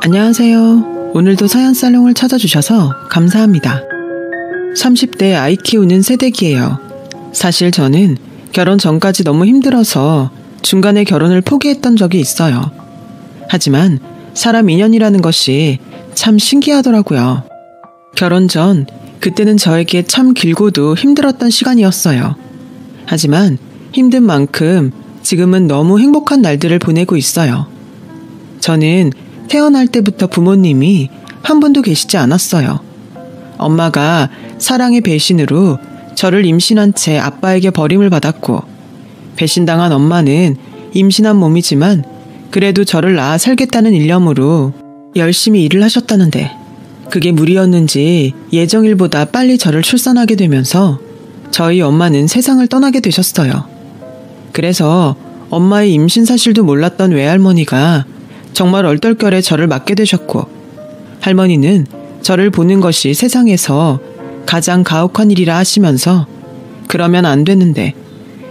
안녕하세요. 오늘도 사연살롱을 찾아주셔서 감사합니다. 30대 아이 키우는 새댁이에요. 사실 저는 결혼 전까지 너무 힘들어서 중간에 결혼을 포기했던 적이 있어요. 하지만 사람 인연이라는 것이 참 신기하더라고요. 결혼 전 그때는 저에게 참 길고도 힘들었던 시간이었어요. 하지만 힘든 만큼 지금은 너무 행복한 날들을 보내고 있어요. 저는 태어날 때부터 부모님이 한 분도 계시지 않았어요. 엄마가 사랑의 배신으로 저를 임신한 채 아빠에게 버림을 받았고, 배신당한 엄마는 임신한 몸이지만 그래도 저를 낳아 살겠다는 일념으로 열심히 일을 하셨다는데, 그게 무리였는지 예정일보다 빨리 저를 출산하게 되면서 저희 엄마는 세상을 떠나게 되셨어요. 그래서 엄마의 임신 사실도 몰랐던 외할머니가 정말 얼떨결에 저를 맡게 되셨고, 할머니는 저를 보는 것이 세상에서 가장 가혹한 일이라 하시면서 그러면 안 되는데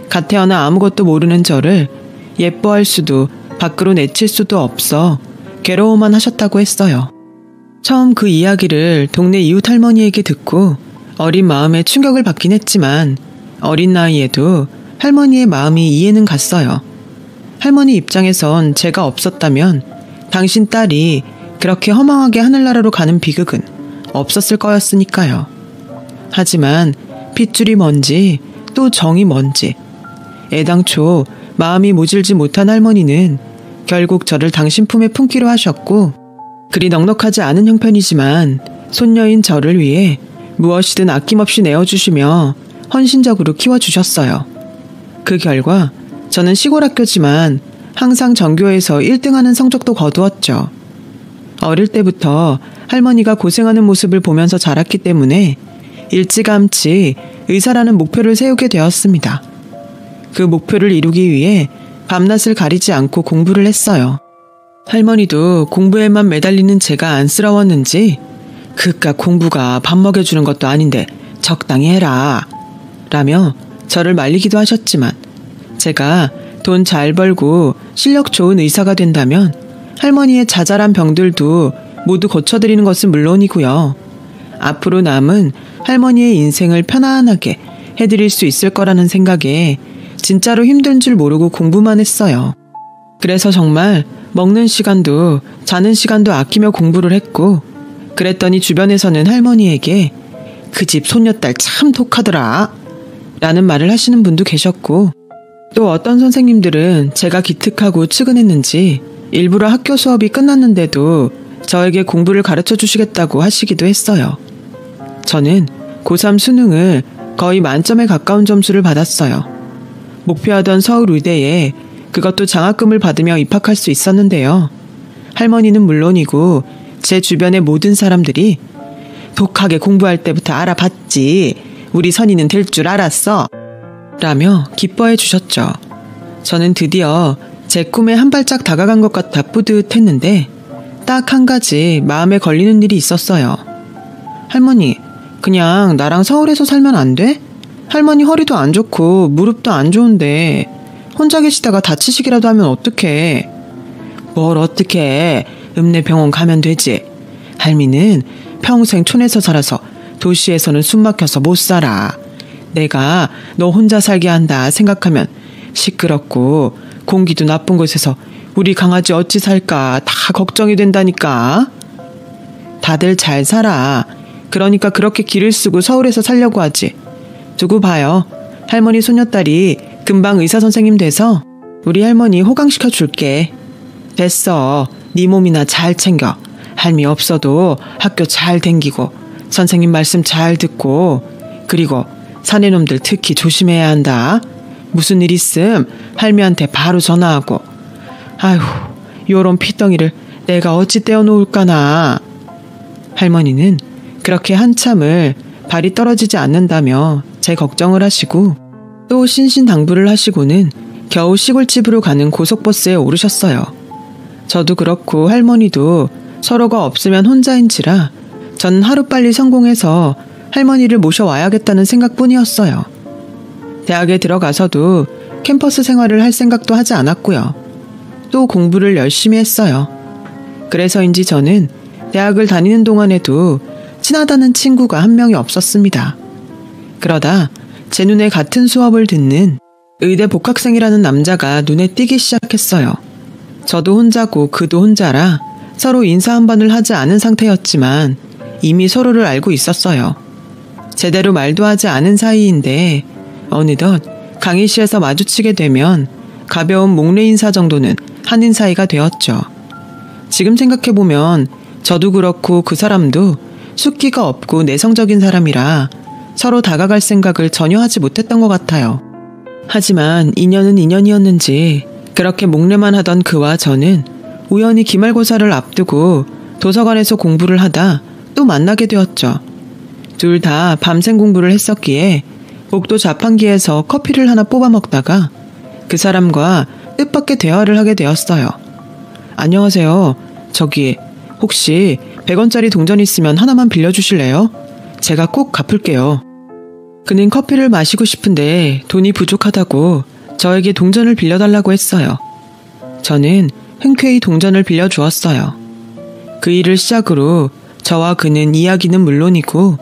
갓 태어나 아무것도 모르는 저를 예뻐할 수도 밖으로 내칠 수도 없어 괴로워만 하셨다고 했어요. 처음 그 이야기를 동네 이웃 할머니에게 듣고 어린 마음에 충격을 받긴 했지만 어린 나이에도 할머니의 마음이 이해는 갔어요. 할머니 입장에선 제가 없었다면 당신 딸이 그렇게 허망하게 하늘나라로 가는 비극은 없었을 거였으니까요. 하지만 핏줄이 뭔지 또 정이 뭔지 애당초 마음이 모질지 못한 할머니는 결국 저를 당신 품에 품기로 하셨고, 그리 넉넉하지 않은 형편이지만 손녀인 저를 위해 무엇이든 아낌없이 내어주시며 헌신적으로 키워주셨어요. 그 결과 저는 시골 학교지만 항상 전교에서 1등하는 성적도 거두었죠. 어릴 때부터 할머니가 고생하는 모습을 보면서 자랐기 때문에 일찌감치 의사라는 목표를 세우게 되었습니다. 그 목표를 이루기 위해 밤낮을 가리지 않고 공부를 했어요. 할머니도 공부에만 매달리는 제가 안쓰러웠는지 그깟 공부가 밥 먹여주는 것도 아닌데 적당히 해라 라며 저를 말리기도 하셨지만, 제가 돈 잘 벌고 실력 좋은 의사가 된다면 할머니의 자잘한 병들도 모두 고쳐드리는 것은 물론이고요. 앞으로 남은 할머니의 인생을 편안하게 해드릴 수 있을 거라는 생각에 진짜로 힘든 줄 모르고 공부만 했어요. 그래서 정말 먹는 시간도 자는 시간도 아끼며 공부를 했고, 그랬더니 주변에서는 할머니에게 그 집 손녀딸 참 독하더라 라는 말을 하시는 분도 계셨고, 또 어떤 선생님들은 제가 기특하고 측은했는지 일부러 학교 수업이 끝났는데도 저에게 공부를 가르쳐 주시겠다고 하시기도 했어요. 저는 고3 수능을 거의 만점에 가까운 점수를 받았어요. 목표하던 서울 의대에 그것도 장학금을 받으며 입학할 수 있었는데요. 할머니는 물론이고 제 주변의 모든 사람들이 독하게 공부할 때부터 알아봤지, 우리 선이는 될 줄 알았어 라며 기뻐해 주셨죠. 저는 드디어 제 꿈에 한 발짝 다가간 것 같아 뿌듯했는데 딱 한 가지 마음에 걸리는 일이 있었어요. 할머니, 그냥 나랑 서울에서 살면 안 돼? 할머니 허리도 안 좋고 무릎도 안 좋은데 혼자 계시다가 다치시기라도 하면 어떡해. 뭘 어떡해. 읍내병원 가면 되지. 할미는 평생 촌에서 살아서 도시에서는 숨 막혀서 못 살아. 내가 너 혼자 살게 한다 생각하면 시끄럽고 공기도 나쁜 곳에서 우리 강아지 어찌 살까 다 걱정이 된다니까. 다들 잘 살아. 그러니까 그렇게 길을 쓰고 서울에서 살려고 하지. 두고 봐요. 할머니 손녀딸이 금방 의사 선생님 돼서 우리 할머니 호강시켜 줄게. 됐어. 네 몸이나 잘 챙겨. 할미 없어도 학교 잘 댕기고 선생님 말씀 잘 듣고, 그리고 사내놈들 특히 조심해야 한다. 무슨 일 있음 할미한테 바로 전화하고. 아휴, 요런 피덩이를 내가 어찌 떼어놓을까나. 할머니는 그렇게 한참을 발이 떨어지지 않는다며 제 걱정을 하시고 또 신신당부를 하시고는 겨우 시골집으로 가는 고속버스에 오르셨어요. 저도 그렇고 할머니도 서로가 없으면 혼자인지라 전 하루빨리 성공해서 할머니를 모셔와야겠다는 생각뿐이었어요. 대학에 들어가서도 캠퍼스 생활을 할 생각도 하지 않았고요. 또 공부를 열심히 했어요. 그래서인지 저는 대학을 다니는 동안에도 친하다는 친구가 한 명이 없었습니다. 그러다 제 눈에 같은 수업을 듣는 의대 복학생이라는 남자가 눈에 띄기 시작했어요. 저도 혼자고 그도 혼자라 서로 인사 한 번을 하지 않은 상태였지만 이미 서로를 알고 있었어요. 제대로 말도 하지 않은 사이인데 어느덧 강의실에서 마주치게 되면 가벼운 목례 인사 정도는 하는 사이가 되었죠. 지금 생각해보면 저도 그렇고 그 사람도 숫기가 없고 내성적인 사람이라 서로 다가갈 생각을 전혀 하지 못했던 것 같아요. 하지만 인연은 인연이었는지 그렇게 목례만 하던 그와 저는 우연히 기말고사를 앞두고 도서관에서 공부를 하다 또 만나게 되었죠. 둘 다 밤샘 공부를 했었기에 복도 자판기에서 커피를 하나 뽑아 먹다가 그 사람과 뜻밖의 대화를 하게 되었어요. 안녕하세요. 저기 혹시 100원짜리 동전 있으면 하나만 빌려주실래요? 제가 꼭 갚을게요. 그는 커피를 마시고 싶은데 돈이 부족하다고 저에게 동전을 빌려달라고 했어요. 저는 흔쾌히 동전을 빌려주었어요. 그 일을 시작으로 저와 그는 이야기는 물론이고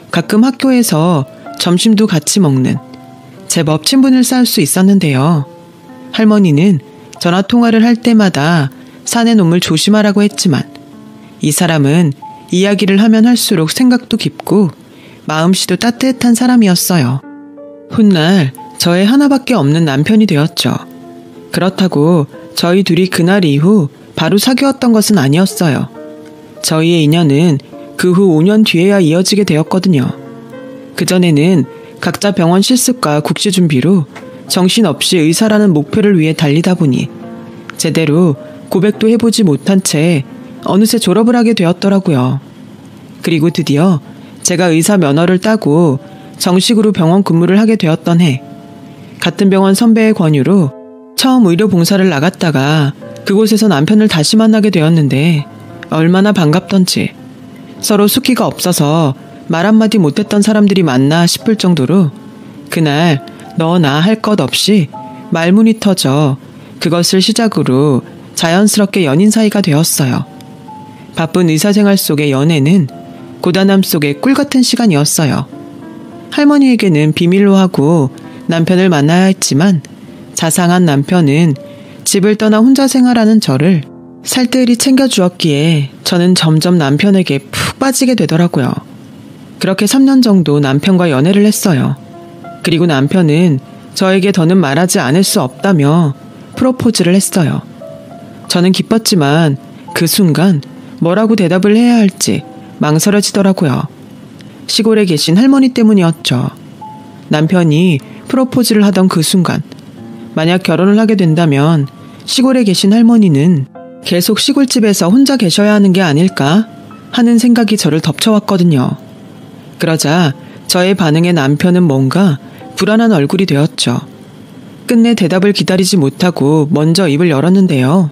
가끔 학교에서 점심도 같이 먹는 제법 친분을 쌓을 수 있었는데요. 할머니는 전화통화를 할 때마다 사내 놈을 조심하라고 했지만 이 사람은 이야기를 하면 할수록 생각도 깊고 마음씨도 따뜻한 사람이었어요. 훗날 저의 하나밖에 없는 남편이 되었죠. 그렇다고 저희 둘이 그날 이후 바로 사귀었던 것은 아니었어요. 저희의 인연은 그 후 5년 뒤에야 이어지게 되었거든요. 그전에는 각자 병원 실습과 국시 준비로 정신없이 의사라는 목표를 위해 달리다 보니 제대로 고백도 해보지 못한 채 어느새 졸업을 하게 되었더라고요. 그리고 드디어 제가 의사 면허를 따고 정식으로 병원 근무를 하게 되었던 해, 같은 병원 선배의 권유로 처음 의료 봉사를 나갔다가 그곳에서 남편을 다시 만나게 되었는데 얼마나 반갑던지 서로 숫기가 없어서 말 한마디 못했던 사람들이 맞나 싶을 정도로 그날 너나 할 것 없이 말문이 터져 그것을 시작으로 자연스럽게 연인 사이가 되었어요. 바쁜 의사생활 속의 연애는 고단함 속의 꿀같은 시간이었어요. 할머니에게는 비밀로 하고 남편을 만나야 했지만 자상한 남편은 집을 떠나 혼자 생활하는 저를 살뜰히 챙겨주었기에 저는 점점 남편에게 푹 빠지게 되더라고요. 그렇게 3년 정도 남편과 연애를 했어요. 그리고 남편은 저에게 더는 말하지 않을 수 없다며 프로포즈를 했어요. 저는 기뻤지만 그 순간 뭐라고 대답을 해야 할지 망설여지더라고요. 시골에 계신 할머니 때문이었죠. 남편이 프로포즈를 하던 그 순간, 만약 결혼을 하게 된다면 시골에 계신 할머니는 계속 시골집에서 혼자 계셔야 하는 게 아닐까 하는 생각이 저를 덮쳐왔거든요. 그러자 저의 반응에 남편은 뭔가 불안한 얼굴이 되었죠. 끝내 대답을 기다리지 못하고 먼저 입을 열었는데요.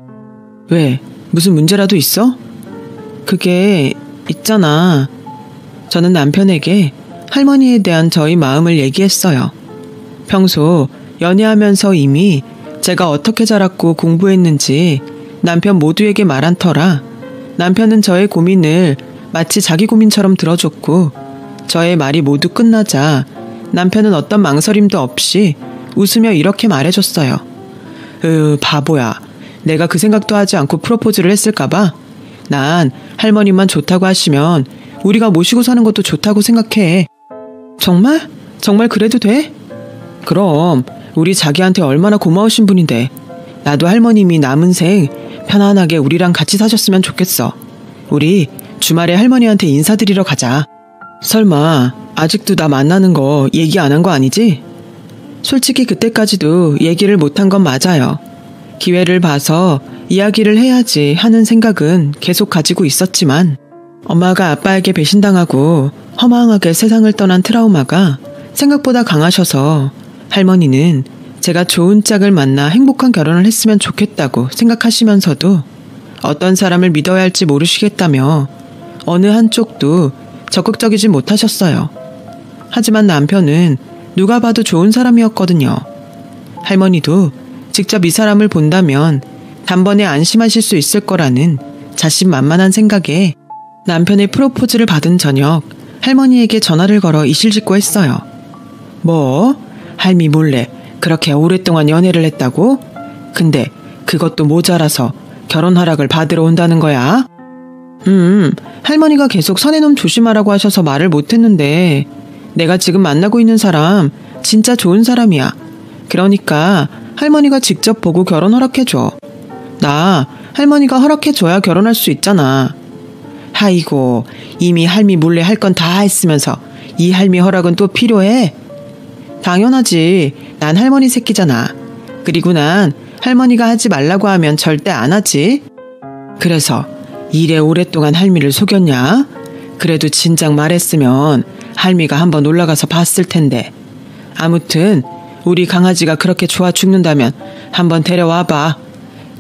왜? 무슨 문제라도 있어? 그게 있잖아. 저는 남편에게 할머니에 대한 저희 마음을 얘기했어요. 평소 연애하면서 이미 제가 어떻게 자랐고 공부했는지 남편 모두에게 말한 터라 남편은 저의 고민을 마치 자기 고민처럼 들어줬고 저의 말이 모두 끝나자 남편은 어떤 망설임도 없이 웃으며 이렇게 말해줬어요. 바보야. 내가 그 생각도 하지 않고 프로포즈를 했을까봐? 난 할머니만 좋다고 하시면 우리가 모시고 사는 것도 좋다고 생각해. 정말? 정말 그래도 돼? 그럼 우리 자기한테 얼마나 고마우신 분인데 나도 할머님이 남은 생 편안하게 우리랑 같이 사셨으면 좋겠어. 우리 주말에 할머니한테 인사드리러 가자. 설마 아직도 나 만나는 거 얘기 안 한 거 아니지? 솔직히 그때까지도 얘기를 못한 건 맞아요. 기회를 봐서 이야기를 해야지 하는 생각은 계속 가지고 있었지만 엄마가 아빠에게 배신당하고 허망하게 세상을 떠난 트라우마가 생각보다 강하셔서 할머니는 제가 좋은 짝을 만나 행복한 결혼을 했으면 좋겠다고 생각하시면서도 어떤 사람을 믿어야 할지 모르시겠다며 어느 한쪽도 적극적이지 못하셨어요. 하지만 남편은 누가 봐도 좋은 사람이었거든요. 할머니도 직접 이 사람을 본다면 단번에 안심하실 수 있을 거라는 자신만만한 생각에 남편의 프로포즈를 받은 저녁 할머니에게 전화를 걸어 이실직고 했어요. 뭐? 할미 몰래 그렇게 오랫동안 연애를 했다고? 근데 그것도 모자라서 결혼 허락을 받으러 온다는 거야? 할머니가 계속 사내놈 조심하라고 하셔서 말을 못했는데 내가 지금 만나고 있는 사람 진짜 좋은 사람이야. 그러니까 할머니가 직접 보고 결혼 허락해줘. 나 할머니가 허락해줘야 결혼할 수 있잖아. 아이고, 이미 할미 몰래 할 건 다 했으면서 이 할미 허락은 또 필요해? 당연하지. 난 할머니 새끼잖아. 그리고 난 할머니가 하지 말라고 하면 절대 안 하지. 그래서 이래 오랫동안 할미를 속였냐? 그래도 진작 말했으면 할미가 한번 올라가서 봤을 텐데. 아무튼 우리 강아지가 그렇게 좋아 죽는다면 한번 데려와봐.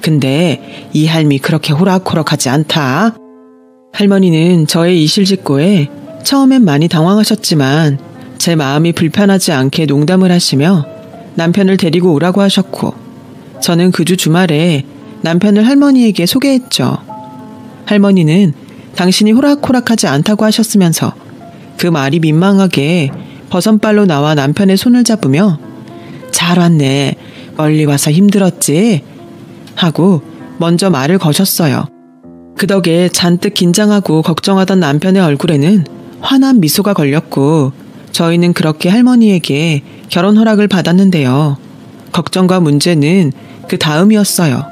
근데 이 할미 그렇게 호락호락하지 않다. 할머니는 저의 이실직고에 처음엔 많이 당황하셨지만 제 마음이 불편하지 않게 농담을 하시며 남편을 데리고 오라고 하셨고, 저는 그 주 주말에 남편을 할머니에게 소개했죠. 할머니는 당신이 호락호락하지 않다고 하셨으면서 그 말이 민망하게 버선발로 나와 남편의 손을 잡으며 잘 왔네. 멀리 와서 힘들었지? 하고 먼저 말을 거셨어요. 그 덕에 잔뜩 긴장하고 걱정하던 남편의 얼굴에는 환한 미소가 걸렸고 저희는 그렇게 할머니에게 결혼 허락을 받았는데요. 걱정과 문제는 그 다음이었어요.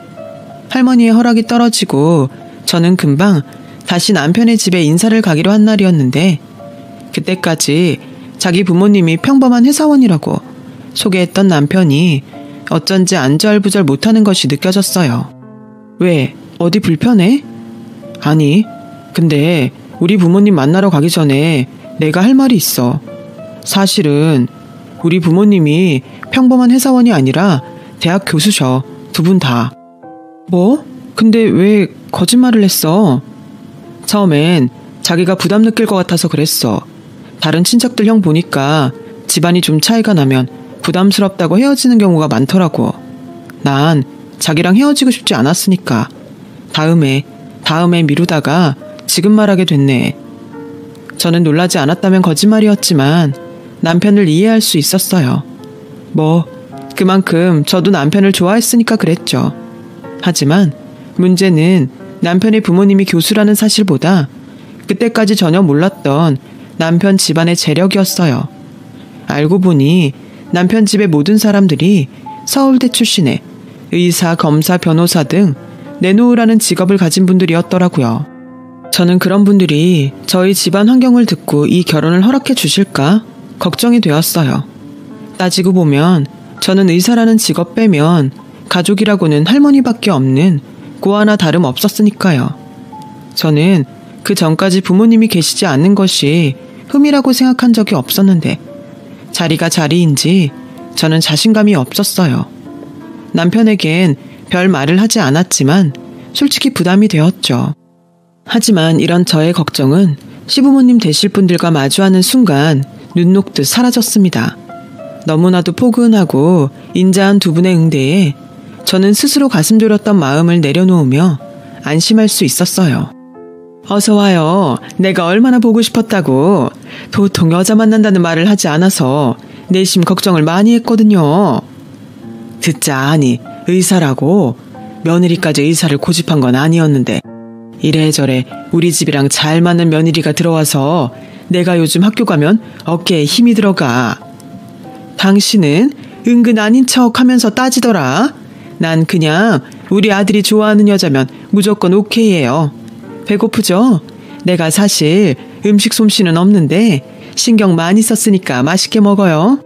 할머니의 허락이 떨어지고 저는 금방 다시 남편의 집에 인사를 가기로 한 날이었는데 그때까지 자기 부모님이 평범한 회사원이라고 소개했던 남편이 어쩐지 안절부절 못하는 것이 느껴졌어요. 왜? 어디 불편해? 아니, 근데 우리 부모님 만나러 가기 전에 내가 할 말이 있어. 사실은 우리 부모님이 평범한 회사원이 아니라 대학 교수셔. 두 분 다. 뭐? 근데 왜 거짓말을 했어? 처음엔 자기가 부담 느낄 것 같아서 그랬어. 다른 친척들 형 보니까 집안이 좀 차이가 나면 부담스럽다고 헤어지는 경우가 많더라고. 난 자기랑 헤어지고 싶지 않았으니까 다음에 미루다가 지금 말하게 됐네. 저는 놀라지 않았다면 거짓말이었지만 남편을 이해할 수 있었어요. 뭐 그만큼 저도 남편을 좋아했으니까 그랬죠. 하지만 문제는 남편의 부모님이 교수라는 사실보다 그때까지 전혀 몰랐던 남편 집안의 재력이었어요. 알고 보니 남편 집의 모든 사람들이 서울대 출신의 의사, 검사, 변호사 등 내놓으라는 직업을 가진 분들이었더라고요. 저는 그런 분들이 저희 집안 환경을 듣고 이 결혼을 허락해 주실까 걱정이 되었어요. 따지고 보면 저는 의사라는 직업 빼면 가족이라고는 할머니밖에 없는 고 하나 다름 없었으니까요. 저는 그 전까지 부모님이 계시지 않는 것이 흠이라고 생각한 적이 없었는데 자리가 자리인지 저는 자신감이 없었어요. 남편에겐 별 말을 하지 않았지만 솔직히 부담이 되었죠. 하지만 이런 저의 걱정은 시부모님 되실 분들과 마주하는 순간 눈 녹듯 사라졌습니다. 너무나도 포근하고 인자한 두 분의 응대에 저는 스스로 가슴 졸였던 마음을 내려놓으며 안심할 수 있었어요. 어서 와요. 내가 얼마나 보고 싶었다고. 도통 여자 만난다는 말을 하지 않아서 내심 걱정을 많이 했거든요. 듣자 하니 의사라고. 며느리까지 의사를 고집한 건 아니었는데 이래저래 우리 집이랑 잘 맞는 며느리가 들어와서 내가 요즘 학교 가면 어깨에 힘이 들어가. 당신은 은근 아닌 척 하면서 따지더라. 난 그냥 우리 아들이 좋아하는 여자면 무조건 오케이예요. 배고프죠? 내가 사실 음식 솜씨는 없는데 신경 많이 썼으니까 맛있게 먹어요.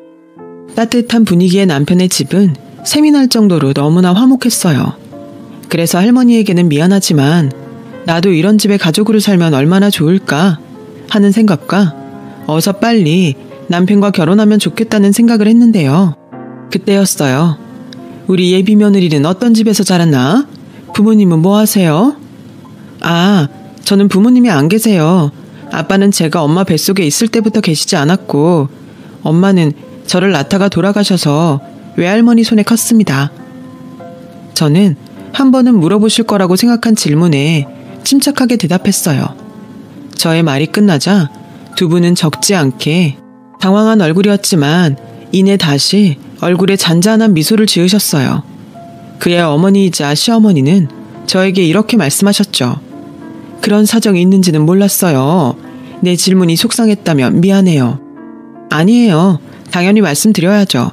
따뜻한 분위기의 남편의 집은 샘이 날 정도로 너무나 화목했어요. 그래서 할머니에게는 미안하지만 나도 이런 집에 가족으로 살면 얼마나 좋을까 하는 생각과 어서 빨리 남편과 결혼하면 좋겠다는 생각을 했는데요. 그때였어요. 우리 예비 며느리는 어떤 집에서 자랐나? 부모님은 뭐 하세요? 아, 저는 부모님이 안 계세요. 아빠는 제가 엄마 뱃속에 있을 때부터 계시지 않았고 엄마는 저를 낳다가 돌아가셔서 외할머니 손에 컸습니다. 저는 한 번은 물어보실 거라고 생각한 질문에 침착하게 대답했어요. 저의 말이 끝나자 두 분은 적지 않게 당황한 얼굴이었지만 이내 다시 얼굴에 잔잔한 미소를 지으셨어요. 그의 어머니이자 시어머니는 저에게 이렇게 말씀하셨죠. 그런 사정이 있는지는 몰랐어요. 내 질문이 속상했다면 미안해요. 아니에요. 당연히 말씀드려야죠.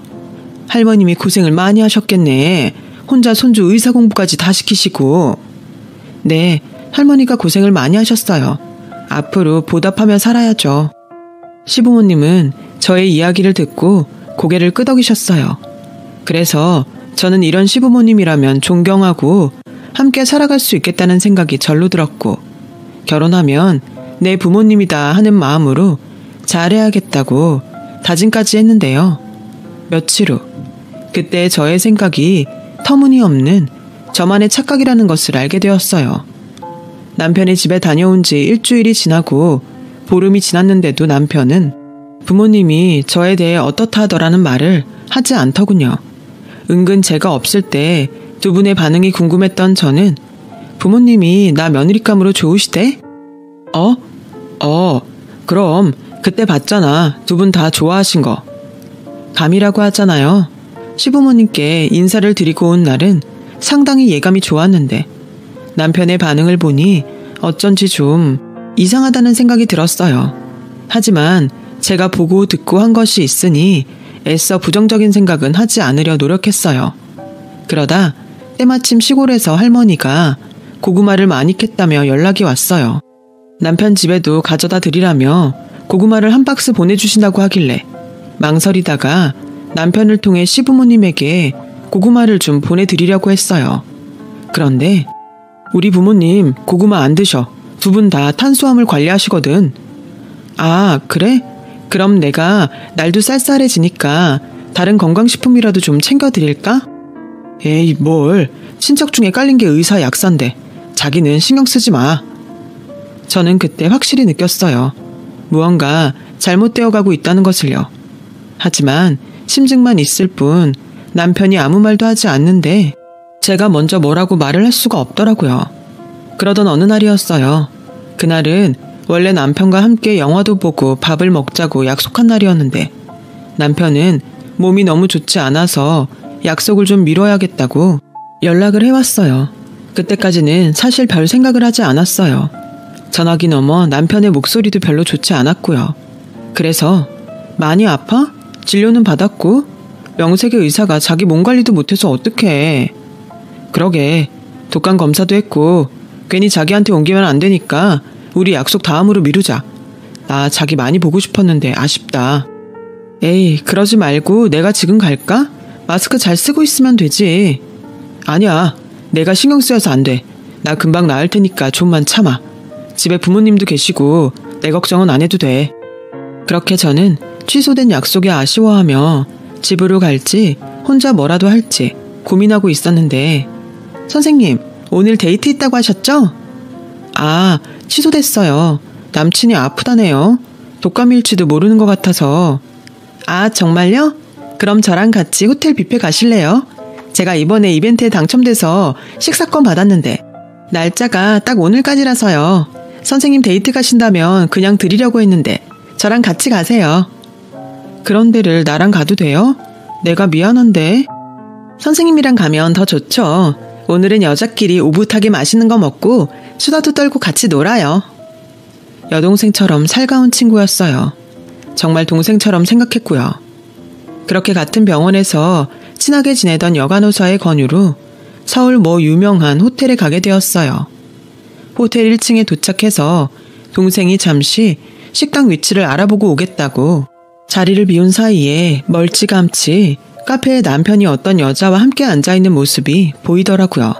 할머님이 고생을 많이 하셨겠네. 혼자 손주 의사 공부까지 다 시키시고. 네, 할머니가 고생을 많이 하셨어요. 앞으로 보답하며 살아야죠. 시부모님은 저의 이야기를 듣고 고개를 끄덕이셨어요. 그래서 저는 이런 시부모님이라면 존경하고 함께 살아갈 수 있겠다는 생각이 절로 들었고, 결혼하면 내 부모님이다 하는 마음으로 잘해야겠다고 다짐까지 했는데요. 며칠 후, 그때 저의 생각이 터무니없는 저만의 착각이라는 것을 알게 되었어요. 남편이 집에 다녀온 지 일주일이 지나고 보름이 지났는데도 남편은 부모님이 저에 대해 어떻다 하더라는 말을 하지 않더군요. 은근 제가 없을 때 두 분의 반응이 궁금했던 저는 부모님이 나 며느리감으로 좋으시대? 그럼 그때 봤잖아. 두 분 다 좋아하신 거. 감이라고 하잖아요. 시부모님께 인사를 드리고 온 날은 상당히 예감이 좋았는데 남편의 반응을 보니 어쩐지 좀 이상하다는 생각이 들었어요. 하지만 제가 보고 듣고 한 것이 있으니 애써 부정적인 생각은 하지 않으려 노력했어요. 그러다 때마침 시골에서 할머니가 고구마를 많이 캤다며 연락이 왔어요. 남편 집에도 가져다 드리라며 고구마를 한 박스 보내주신다고 하길래 망설이다가 남편을 통해 시부모님에게 고구마를 좀 보내드리려고 했어요. 그런데 우리 부모님 고구마 안 드셔. 두 분 다 탄수화물 관리하시거든. 아, 그래? 그럼 내가 날도 쌀쌀해지니까 다른 건강식품이라도 좀 챙겨드릴까? 에이, 뭘. 친척 중에 깔린 게 의사 약사인데 자기는 신경 쓰지 마. 저는 그때 확실히 느꼈어요. 무언가 잘못되어 가고 있다는 것을요. 하지만 심증만 있을 뿐 남편이 아무 말도 하지 않는데 제가 먼저 뭐라고 말을 할 수가 없더라고요. 그러던 어느 날이었어요. 그날은 원래 남편과 함께 영화도 보고 밥을 먹자고 약속한 날이었는데 남편은 몸이 너무 좋지 않아서 약속을 좀 미뤄야겠다고 연락을 해왔어요. 그때까지는 사실 별 생각을 하지 않았어요. 전화기 넘어 남편의 목소리도 별로 좋지 않았고요. 그래서 많이 아파? 진료는 받았고 명색의 의사가 자기 몸 관리도 못해서 어떡해. 그러게 독감 검사도 했고 괜히 자기한테 옮기면 안 되니까 우리 약속 다음으로 미루자. 나 자기 많이 보고 싶었는데 아쉽다. 에이, 그러지 말고 내가 지금 갈까? 마스크 잘 쓰고 있으면 되지. 아니야, 내가 신경 쓰여서 안 돼. 나 금방 나을 테니까 좀만 참아. 집에 부모님도 계시고 내 걱정은 안 해도 돼. 그렇게 저는 취소된 약속에 아쉬워하며 집으로 갈지 혼자 뭐라도 할지 고민하고 있었는데 선생님, 오늘 데이트 있다고 하셨죠? 아, 취소됐어요. 남친이 아프다네요. 독감일지도 모르는 것 같아서. 아, 정말요? 그럼 저랑 같이 호텔 뷔페 가실래요? 제가 이번에 이벤트에 당첨돼서 식사권 받았는데 날짜가 딱 오늘까지라서요. 선생님 데이트 가신다면 그냥 드리려고 했는데 저랑 같이 가세요. 그런 데를 나랑 가도 돼요? 내가 미안한데. 선생님이랑 가면 더 좋죠. 오늘은 여자끼리 오붓하게 맛있는 거 먹고 수다도 떨고 같이 놀아요. 여동생처럼 살가운 친구였어요. 정말 동생처럼 생각했고요. 그렇게 같은 병원에서 친하게 지내던 여간호사의 권유로 서울 모 유명한 호텔에 가게 되었어요. 호텔 1층에 도착해서 동생이 잠시 식당 위치를 알아보고 오겠다고 자리를 비운 사이에 멀찌감치 카페에 남편이 어떤 여자와 함께 앉아있는 모습이 보이더라고요.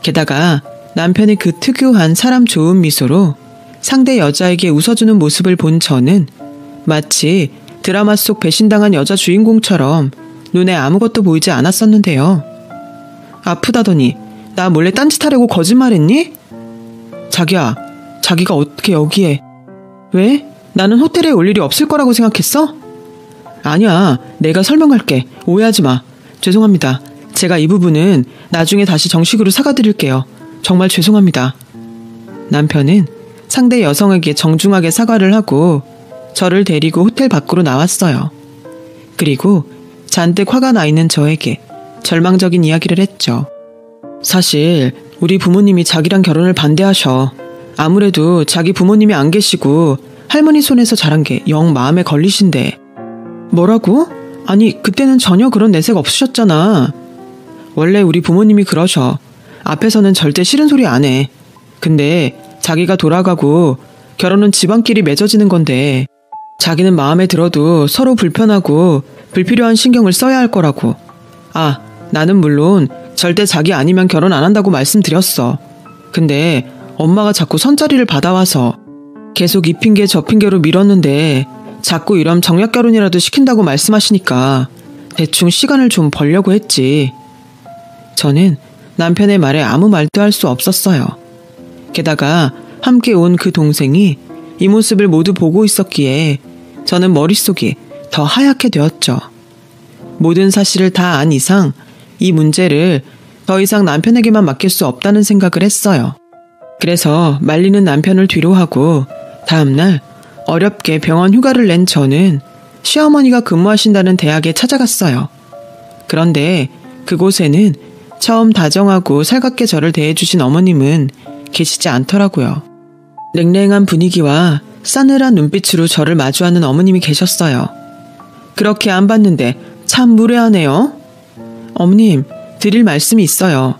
게다가 남편의 그 특유한 사람 좋은 미소로 상대 여자에게 웃어주는 모습을 본 저는 마치 드라마 속 배신당한 여자 주인공처럼 눈에 아무것도 보이지 않았었는데요. 아프다더니 나 몰래 딴짓하려고 거짓말했니? 자기야, 자기가 어떻게 여기에. 왜? 나는 호텔에 올 일이 없을 거라고 생각했어? 아니야, 내가 설명할게. 오해하지 마. 죄송합니다. 제가 이 부분은 나중에 다시 정식으로 사과드릴게요. 정말 죄송합니다. 남편은 상대 여성에게 정중하게 사과를 하고 저를 데리고 호텔 밖으로 나왔어요. 그리고 잔뜩 화가 나 있는 저에게 절망적인 이야기를 했죠. 사실 우리 부모님이 자기랑 결혼을 반대하셔. 아무래도 자기 부모님이 안 계시고 할머니 손에서 자란 게 영 마음에 걸리신데. 뭐라고? 아니, 그때는 전혀 그런 내색 없으셨잖아. 원래 우리 부모님이 그러셔. 앞에서는 절대 싫은 소리 안 해. 근데 자기가 돌아가고 결혼은 집안끼리 맺어지는 건데 자기는 마음에 들어도 서로 불편하고 불필요한 신경을 써야 할 거라고. 아, 나는 물론 절대 자기 아니면 결혼 안 한다고 말씀드렸어. 근데 엄마가 자꾸 선자리를 받아와서 계속 이 핑계 저 핑계로 밀었는데 자꾸 이런 정략 결혼이라도 시킨다고 말씀하시니까 대충 시간을 좀 벌려고 했지. 저는 남편의 말에 아무 말도 할 수 없었어요. 게다가 함께 온 그 동생이 이 모습을 모두 보고 있었기에 저는 머릿속이 더 하얗게 되었죠. 모든 사실을 다 안 이상 이 문제를 더 이상 남편에게만 맡길 수 없다는 생각을 했어요. 그래서 말리는 남편을 뒤로 하고 다음날 어렵게 병원 휴가를 낸 저는 시어머니가 근무하신다는 대학에 찾아갔어요. 그런데 그곳에는 처음 다정하고 살갑게 저를 대해주신 어머님은 계시지 않더라고요. 냉랭한 분위기와 싸늘한 눈빛으로 저를 마주하는 어머님이 계셨어요. 그렇게 안 봤는데 참 무례하네요. 어머님, 드릴 말씀이 있어요.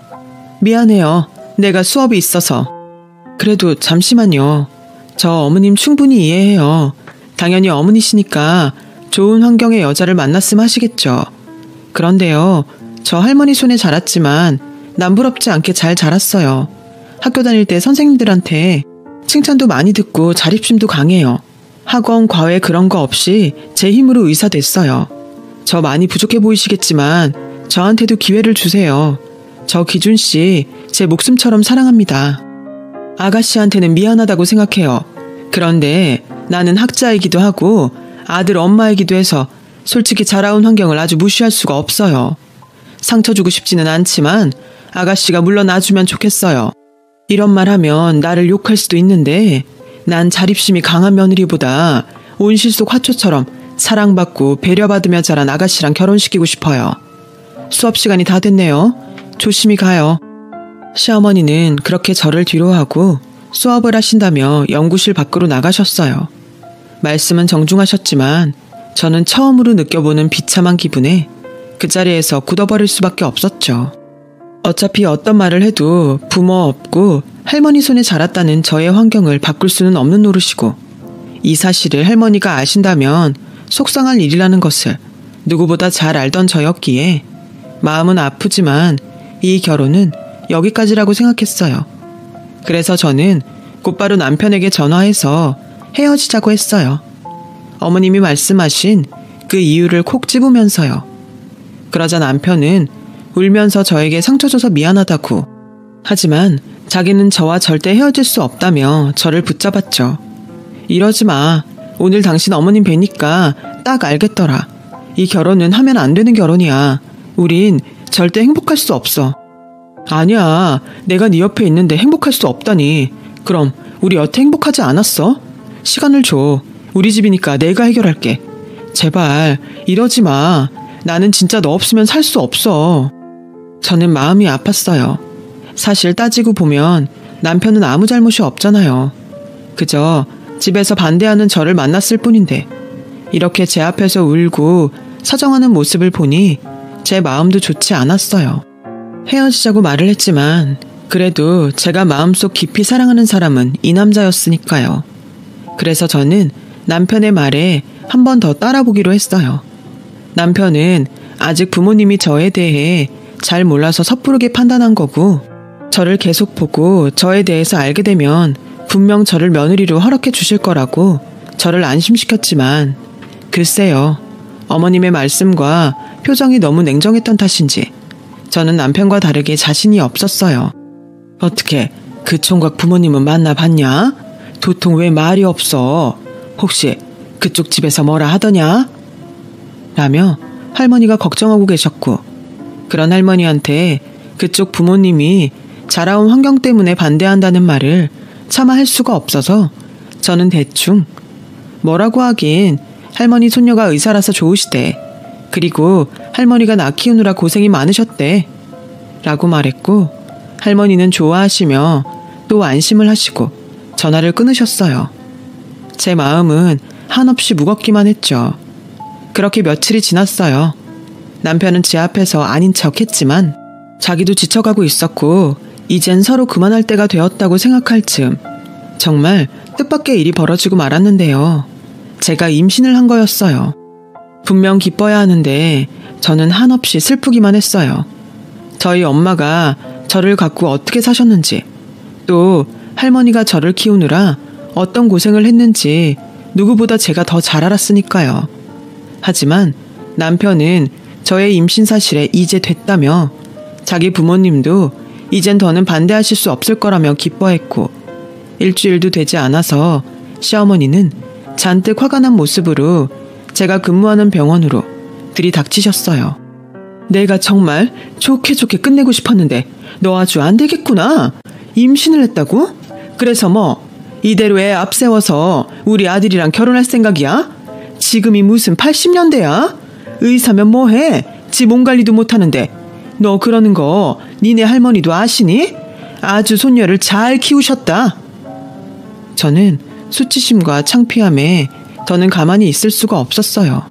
미안해요. 내가 수업이 있어서. 그래도 잠시만요. 저 어머님 충분히 이해해요. 당연히 어머니시니까 좋은 환경의 여자를 만났으면 하시겠죠. 그런데요, 저 할머니 손에 자랐지만 남부럽지 않게 잘 자랐어요. 학교 다닐 때 선생님들한테 칭찬도 많이 듣고 자립심도 강해요. 학원, 과외 그런 거 없이 제 힘으로 의사 됐어요. 저 많이 부족해 보이시겠지만 저한테도 기회를 주세요. 저 기준씨 제 목숨처럼 사랑합니다. 아가씨한테는 미안하다고 생각해요. 그런데 나는 학자이기도 하고 아들 엄마이기도 해서 솔직히 자라온 환경을 아주 무시할 수가 없어요. 상처 주고 싶지는 않지만 아가씨가 물러나주면 좋겠어요. 이런 말 하면 나를 욕할 수도 있는데 난 자립심이 강한 며느리보다 온실 속 화초처럼 사랑받고 배려받으며 자란 아가씨랑 결혼시키고 싶어요. 수업 시간이 다 됐네요. 조심히 가요. 시어머니는 그렇게 저를 뒤로하고 수업을 하신다며 연구실 밖으로 나가셨어요. 말씀은 정중하셨지만 저는 처음으로 느껴보는 비참한 기분에 그 자리에서 굳어버릴 수밖에 없었죠. 어차피 어떤 말을 해도 부모 없고 할머니 손에 자랐다는 저의 환경을 바꿀 수는 없는 노릇이고 이 사실을 할머니가 아신다면 속상할 일이라는 것을 누구보다 잘 알던 저였기에 마음은 아프지만 이 결혼은 여기까지라고 생각했어요. 그래서 저는 곧바로 남편에게 전화해서 헤어지자고 했어요. 어머님이 말씀하신 그 이유를 콕 집으면서요. 그러자 남편은 울면서 저에게 상처 줘서 미안하다고. 하지만 자기는 저와 절대 헤어질 수 없다며 저를 붙잡았죠. 이러지 마. 오늘 당신 어머님 뵈니까 딱 알겠더라. 이 결혼은 하면 안 되는 결혼이야. 우린 절대 행복할 수 없어. 아니야. 내가 네 옆에 있는데 행복할 수 없다니. 그럼 우리 여태 행복하지 않았어? 시간을 줘. 우리 집이니까 내가 해결할게. 제발 이러지 마. 나는 진짜 너 없으면 살 수 없어. 저는 마음이 아팠어요. 사실 따지고 보면 남편은 아무 잘못이 없잖아요. 그저 집에서 반대하는 저를 만났을 뿐인데 이렇게 제 앞에서 울고 사정하는 모습을 보니 제 마음도 좋지 않았어요. 헤어지자고 말을 했지만 그래도 제가 마음속 깊이 사랑하는 사람은 이 남자였으니까요. 그래서 저는 남편의 말에 한 번 더 따라보기로 했어요. 남편은 아직 부모님이 저에 대해 잘 몰라서 섣부르게 판단한 거고 저를 계속 보고 저에 대해서 알게 되면 분명 저를 며느리로 허락해 주실 거라고 저를 안심시켰지만 글쎄요. 어머님의 말씀과 표정이 너무 냉정했던 탓인지 저는 남편과 다르게 자신이 없었어요. 어떻게 그 총각 부모님은 만나봤냐? 도통 왜 말이 없어? 혹시 그쪽 집에서 뭐라 하더냐? 라며 할머니가 걱정하고 계셨고 그런 할머니한테 그쪽 부모님이 자라온 환경 때문에 반대한다는 말을 차마 할 수가 없어서 저는 대충 뭐라고 하긴 할머니 손녀가 의사라서 좋으시대. 그리고 할머니가 나 키우느라 고생이 많으셨대. 라고 말했고 할머니는 좋아하시며 또 안심을 하시고 전화를 끊으셨어요. 제 마음은 한없이 무겁기만 했죠. 그렇게 며칠이 지났어요. 남편은 제 앞에서 아닌 척 했지만 자기도 지쳐가고 있었고 이젠 서로 그만할 때가 되었다고 생각할 즈음 정말 뜻밖의 일이 벌어지고 말았는데요. 제가 임신을 한 거였어요. 분명 기뻐야 하는데 저는 한없이 슬프기만 했어요. 저희 엄마가 저를 갖고 어떻게 사셨는지, 또 할머니가 저를 키우느라 어떤 고생을 했는지 누구보다 제가 더 잘 알았으니까요. 하지만 남편은 저의 임신 사실에 이제 됐다며 자기 부모님도 이젠 더는 반대하실 수 없을 거라며 기뻐했고 일주일도 되지 않아서 시어머니는 잔뜩 화가 난 모습으로 제가 근무하는 병원으로 들이닥치셨어요. 내가 정말 좋게 끝내고 싶었는데 너 아주 안 되겠구나. 임신을 했다고? 그래서 뭐 이대로 애 앞세워서 우리 아들이랑 결혼할 생각이야? 지금이 무슨 80년대야? 의사면 뭐해? 지 몸 관리도 못하는데. 너 그러는 거 니네 할머니도 아시니? 아주 손녀를 잘 키우셨다. 저는 수치심과 창피함에 더는 가만히 있을 수가 없었어요.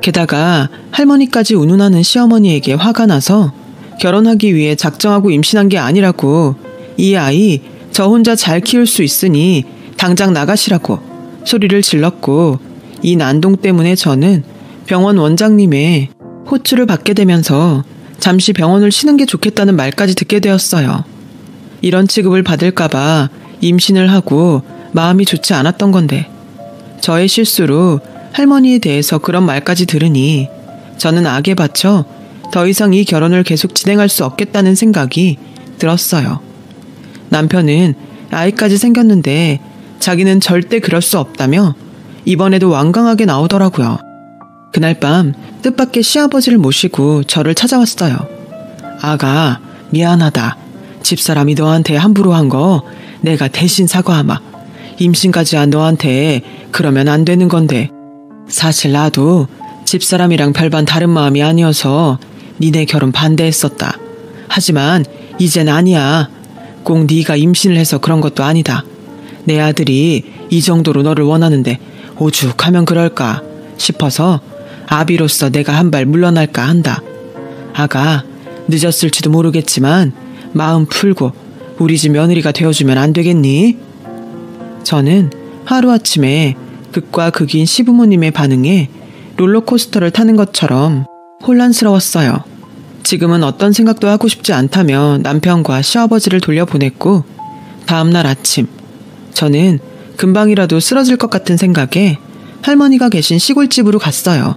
게다가 할머니까지 운운하는 시어머니에게 화가 나서 결혼하기 위해 작정하고 임신한 게 아니라고 이 아이 저 혼자 잘 키울 수 있으니 당장 나가시라고 소리를 질렀고 이 난동 때문에 저는 병원 원장님의 호출을 받게 되면서 잠시 병원을 쉬는 게 좋겠다는 말까지 듣게 되었어요. 이런 취급을 받을까봐 임신을 하고 마음이 좋지 않았던 건데 저의 실수로 할머니에 대해서 그런 말까지 들으니 저는 악에 받쳐 더 이상 이 결혼을 계속 진행할 수 없겠다는 생각이 들었어요. 남편은 아이까지 생겼는데 자기는 절대 그럴 수 없다며 이번에도 완강하게 나오더라고요. 그날 밤 뜻밖의 시아버지를 모시고 저를 찾아왔어요. 아가, 미안하다. 집사람이 너한테 함부로 한 거 내가 대신 사과하마. 임신까지 한 너한테 그러면 안 되는 건데. 사실 나도 집사람이랑 별반 다른 마음이 아니어서 니네 결혼 반대했었다. 하지만 이젠 아니야. 꼭 네가 임신을 해서 그런 것도 아니다. 내 아들이 이 정도로 너를 원하는데 오죽하면 그럴까 싶어서 아비로서 내가 한 발 물러날까 한다. 아가, 늦었을지도 모르겠지만 마음 풀고 우리 집 며느리가 되어주면 안 되겠니? 저는 하루아침에 극과 극인 시부모님의 반응에 롤러코스터를 타는 것처럼 혼란스러웠어요. 지금은 어떤 생각도 하고 싶지 않다며 남편과 시아버지를 돌려보냈고 다음날 아침 저는 금방이라도 쓰러질 것 같은 생각에 할머니가 계신 시골집으로 갔어요.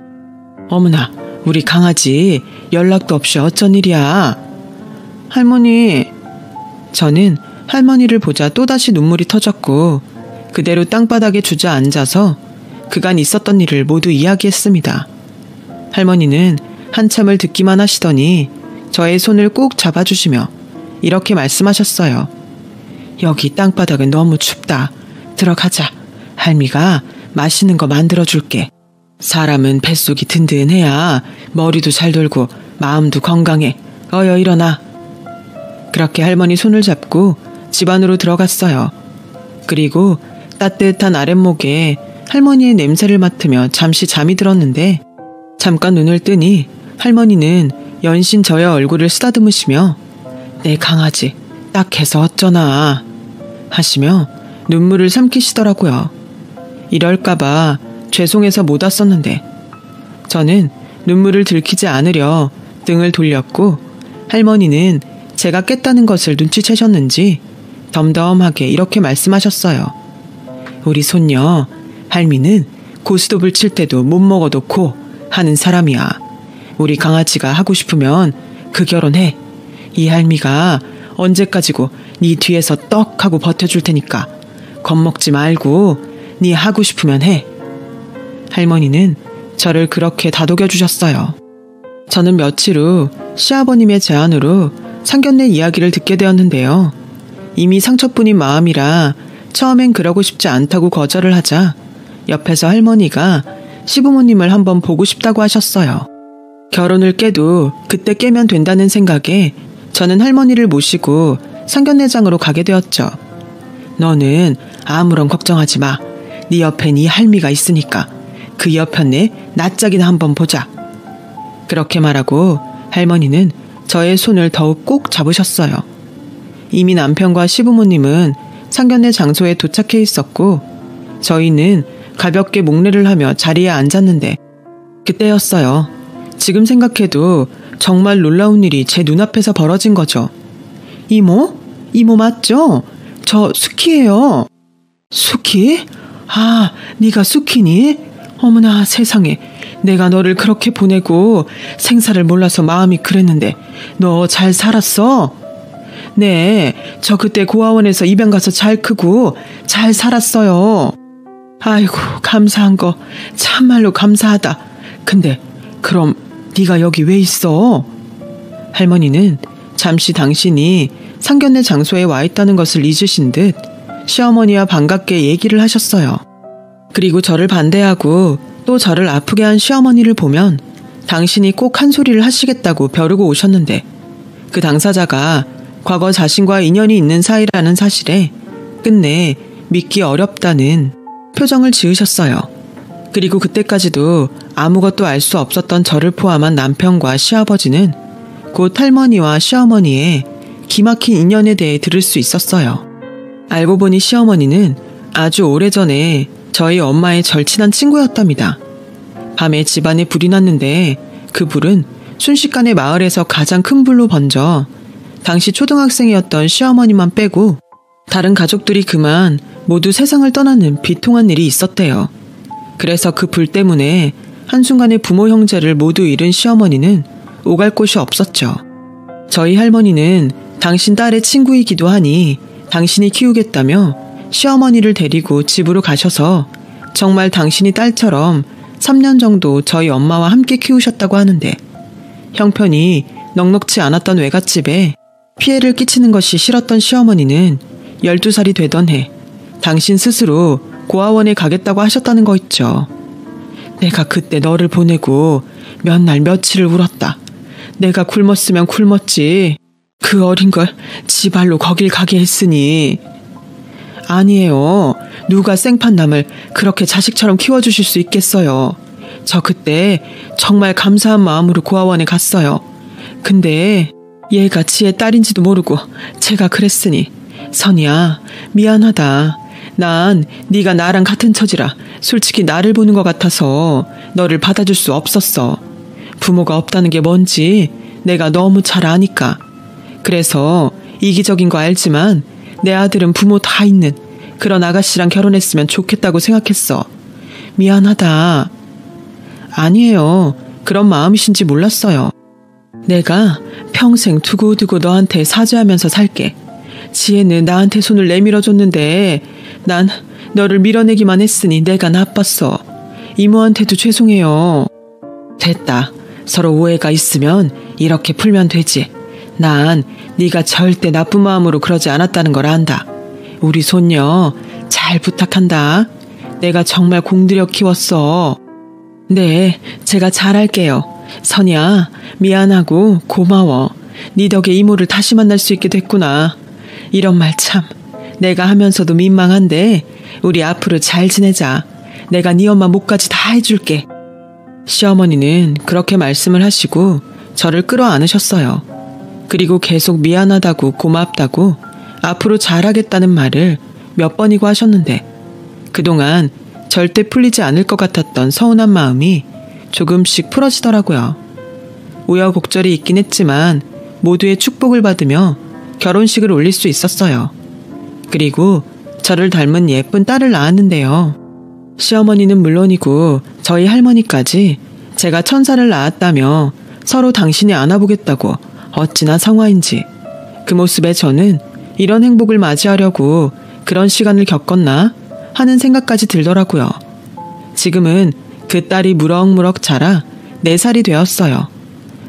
어머나, 우리 강아지 연락도 없이 어쩐 일이야. 할머니. 저는 할머니를 보자 또다시 눈물이 터졌고 그대로 땅바닥에 주저앉아서 그간 있었던 일을 모두 이야기했습니다. 할머니는 한참을 듣기만 하시더니 저의 손을 꼭 잡아주시며 이렇게 말씀하셨어요. 여기 땅바닥은 너무 춥다. 들어가자. 할미가 맛있는 거 만들어줄게. 사람은 뱃속이 든든해야 머리도 잘 돌고 마음도 건강해. 어여 일어나. 그렇게 할머니 손을 잡고 집 안으로 들어갔어요. 그리고 따뜻한 아랫목에 할머니의 냄새를 맡으며 잠시 잠이 들었는데 잠깐 눈을 뜨니 할머니는 연신 저의 얼굴을 쓰다듬으시며 내 강아지 딱 해서 어쩌나 하시며 눈물을 삼키시더라고요. 이럴까봐 죄송해서 못 왔었는데 저는 눈물을 들키지 않으려 등을 돌렸고 할머니는 제가 깼다는 것을 눈치채셨는지 덤덤하게 이렇게 말씀하셨어요. 우리 손녀 할미는 고스톱을 칠 때도 못 먹어도 코 하는 사람이야. 우리 강아지가 하고 싶으면 그 결혼해. 이 할미가 언제까지고 네 뒤에서 떡 하고 버텨줄 테니까 겁먹지 말고 네 하고 싶으면 해. 할머니는 저를 그렇게 다독여주셨어요. 저는 며칠 후 시아버님의 제안으로 상견례 이야기를 듣게 되었는데요. 이미 상처뿐인 마음이라 처음엔 그러고 싶지 않다고 거절을 하자 옆에서 할머니가 시부모님을 한번 보고 싶다고 하셨어요. 결혼을 깨도 그때 깨면 된다는 생각에 저는 할머니를 모시고 상견례장으로 가게 되었죠. 너는 아무런 걱정하지 마. 네 옆엔 이 할미가 있으니까 그 옆편에 낯짝이나 한번 보자. 그렇게 말하고 할머니는 저의 손을 더욱 꼭 잡으셨어요. 이미 남편과 시부모님은 상견례 장소에 도착해 있었고 저희는 가볍게 목례를 하며 자리에 앉았는데 그때였어요. 지금 생각해도 정말 놀라운 일이 제 눈앞에서 벌어진 거죠. 이모? 이모 맞죠? 저 수키예요. 수키? 아, 네가 수키니? 어머나 세상에. 내가 너를 그렇게 보내고 생사를 몰라서 마음이 그랬는데 너 잘 살았어? 네, 저 그때 고아원에서 입양 가서 잘 크고 잘 살았어요. 아이고, 감사한 거 참말로 감사하다. 근데 그럼 네가 여기 왜 있어? 할머니는 잠시 당신이 상견례 장소에 와 있다는 것을 잊으신 듯 시어머니와 반갑게 얘기를 하셨어요. 그리고 저를 반대하고 또 저를 아프게 한 시어머니를 보면 당신이 꼭 한 소리를 하시겠다고 벼르고 오셨는데 그 당사자가 과거 자신과 인연이 있는 사이라는 사실에 끝내 믿기 어렵다는 표정을 지으셨어요. 그리고 그때까지도 아무것도 알 수 없었던 저를 포함한 남편과 시아버지는 곧 할머니와 시어머니의 기막힌 인연에 대해 들을 수 있었어요. 알고 보니 시어머니는 아주 오래전에 저희 엄마의 절친한 친구였답니다. 밤에 집안에 불이 났는데 그 불은 순식간에 마을에서 가장 큰 불로 번져 당시 초등학생이었던 시어머니만 빼고 다른 가족들이 그만 모두 세상을 떠나는 비통한 일이 있었대요. 그래서 그 불 때문에 한순간에 부모 형제를 모두 잃은 시어머니는 오갈 곳이 없었죠. 저희 할머니는 당신 딸의 친구이기도 하니 당신이 키우겠다며 시어머니를 데리고 집으로 가셔서 정말 당신이 딸처럼 3년 정도 저희 엄마와 함께 키우셨다고 하는데 형편이 넉넉지 않았던 외갓집에 피해를 끼치는 것이 싫었던 시어머니는 12살이 되던 해 당신 스스로 고아원에 가겠다고 하셨다는 거 있죠. 내가 그때 너를 보내고 몇 날 며칠을 울었다. 내가 굶었으면 굶었지. 그 어린 걸 지발로 거길 가게 했으니. 아니에요. 누가 생판남을 그렇게 자식처럼 키워주실 수 있겠어요. 저 그때 정말 감사한 마음으로 고아원에 갔어요. 근데 얘가 지의 딸인지도 모르고 제가 그랬으니 선이야 미안하다. 난 네가 나랑 같은 처지라 솔직히 나를 보는 것 같아서 너를 받아줄 수 없었어. 부모가 없다는 게 뭔지 내가 너무 잘 아니까. 그래서 이기적인 거 알지만 내 아들은 부모 다 있는 그런 아가씨랑 결혼했으면 좋겠다고 생각했어. 미안하다. 아니에요. 그런 마음이신지 몰랐어요. 내가 평생 두고두고 너한테 사죄하면서 살게. 지혜는 나한테 손을 내밀어줬는데 난 너를 밀어내기만 했으니 내가 나빴어. 이모한테도 죄송해요. 됐다. 서로 오해가 있으면 이렇게 풀면 되지. 난 네가 절대 나쁜 마음으로 그러지 않았다는 걸 안다. 우리 손녀 잘 부탁한다. 내가 정말 공들여 키웠어. 네, 제가 잘할게요. 선이야, 미안하고 고마워. 네 덕에 이모를 다시 만날 수 있게 됐구나. 이런 말 참 내가 하면서도 민망한데 우리 앞으로 잘 지내자. 내가 네 엄마 목까지 다 해줄게. 시어머니는 그렇게 말씀을 하시고 저를 끌어안으셨어요. 그리고 계속 미안하다고 고맙다고 앞으로 잘하겠다는 말을 몇 번이고 하셨는데 그동안 절대 풀리지 않을 것 같았던 서운한 마음이 조금씩 풀어지더라고요. 우여곡절이 있긴 했지만 모두의 축복을 받으며 결혼식을 올릴 수 있었어요. 그리고 저를 닮은 예쁜 딸을 낳았는데요. 시어머니는 물론이고 저희 할머니까지 제가 천사를 낳았다며 서로 당신이 안아보겠다고 어찌나 성화인지 그 모습에 저는 이런 행복을 맞이하려고 그런 시간을 겪었나 하는 생각까지 들더라고요. 지금은 그 딸이 무럭무럭 자라 4살이 되었어요.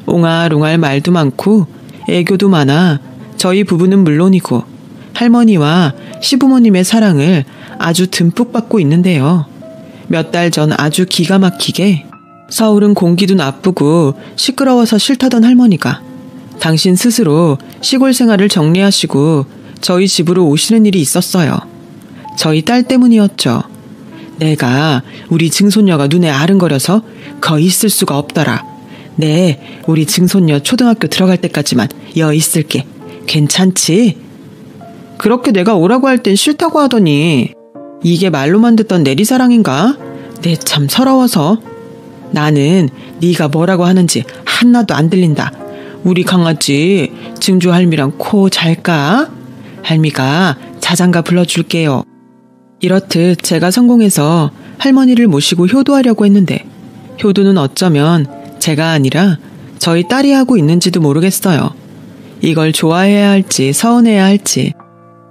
옹알옹알 말도 많고 애교도 많아 저희 부부는 물론이고 할머니와 시부모님의 사랑을 아주 듬뿍 받고 있는데요. 몇 달 전 아주 기가 막히게 서울은 공기도 나쁘고 시끄러워서 싫다던 할머니가 당신 스스로 시골 생활을 정리하시고 저희 집으로 오시는 일이 있었어요. 저희 딸 때문이었죠. 내가 우리 증손녀가 눈에 아른거려서 거의 있을 수가 없더라. 네, 우리 증손녀 초등학교 들어갈 때까지만 여 있을게. 괜찮지? 그렇게 내가 오라고 할 땐 싫다고 하더니 이게 말로만 듣던 내리사랑인가? 내 참 서러워서. 나는 네가 뭐라고 하는지 하나도 안 들린다. 우리 강아지 증조 할미랑 코 잘까? 할미가 자장가 불러줄게요. 이렇듯 제가 성공해서 할머니를 모시고 효도하려고 했는데 효도는 어쩌면 제가 아니라 저희 딸이 하고 있는지도 모르겠어요. 이걸 좋아해야 할지 서운해야 할지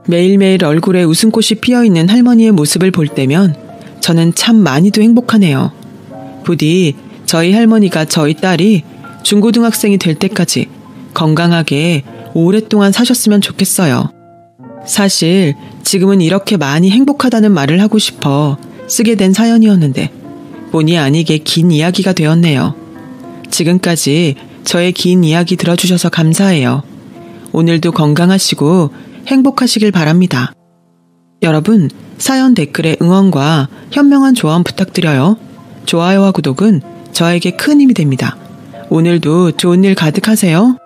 매일매일 얼굴에 웃음꽃이 피어있는 할머니의 모습을 볼 때면 저는 참 많이도 행복하네요. 부디 저희 할머니가 저희 딸이 중고등학생이 될 때까지 건강하게 오랫동안 사셨으면 좋겠어요. 사실 지금은 이렇게 많이 행복하다는 말을 하고 싶어 쓰게 된 사연이었는데 본의 아니게 긴 이야기가 되었네요. 지금까지 저의 긴 이야기 들어주셔서 감사해요. 오늘도 건강하시고 행복하시길 바랍니다. 여러분, 사연 댓글에 응원과 현명한 조언 부탁드려요. 좋아요와 구독은 저에게 큰 힘이 됩니다. 오늘도 좋은 일 가득하세요.